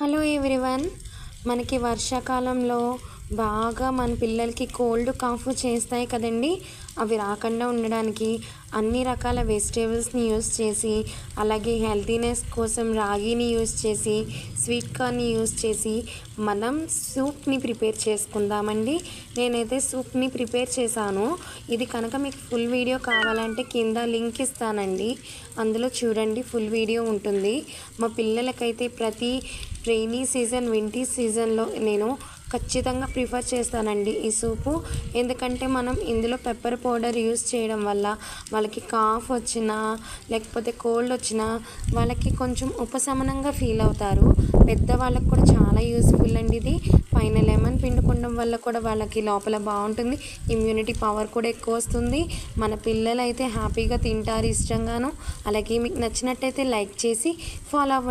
Hello everyone. మనకి వర్షాకాలంలో బాగా మన పిల్లలకి కోల్డ్ కాఫ్ చేస్తాయి కదండి. అవి రాకుండా ఉండడానికి అన్ని రకాల వెజిటేబుల్స్ని యూస్ చేసి, అలాగే హెల్తీనెస్ కోసం రాగిని యూస్ చేసి, స్వీట్ కార్న్ని యూస్ చేసి మనం సూప్ని ప్రిపేర్ చేసుకుందామండి. నేనైతే సూప్ని ప్రిపేర్ చేశాను. ఇది కనుక మీకు ఫుల్ వీడియో కావాలంటే కింద లింక్ ఇస్తానండి, అందులో చూడండి, ఫుల్ వీడియో ఉంటుంది. మా పిల్లలకైతే ప్రతి రైనీ సీజన్, వింటర్ సీజన్లో నేను ఖచ్చితంగా ప్రిఫర్ చేస్తానండి ఈ సూపు. ఎందుకంటే మనం ఇందులో పెప్పర్ పౌడర్ యూస్ చేయడం వల్ల వాళ్ళకి కాఫ్ వచ్చినా లేకపోతే కోల్డ్ వచ్చినా వాళ్ళకి కొంచెం ఉపశమనంగా ఫీల్ అవుతారు. పెద్దవాళ్ళకి కూడా చాలా యూస్ఫుల్ అండి ఇది. పైన లెమన్ పిండుకోవడం వల్ల కూడా వాళ్ళకి లోపల బాగుంటుంది, ఇమ్యూనిటీ పవర్ కూడా ఎక్కువ వస్తుంది. మన పిల్లలు అయితే హ్యాపీగా తింటారు ఇష్టంగాను. అలాగే మీకు నచ్చినట్టయితే లైక్ చేసి ఫాలో అవ్వండి.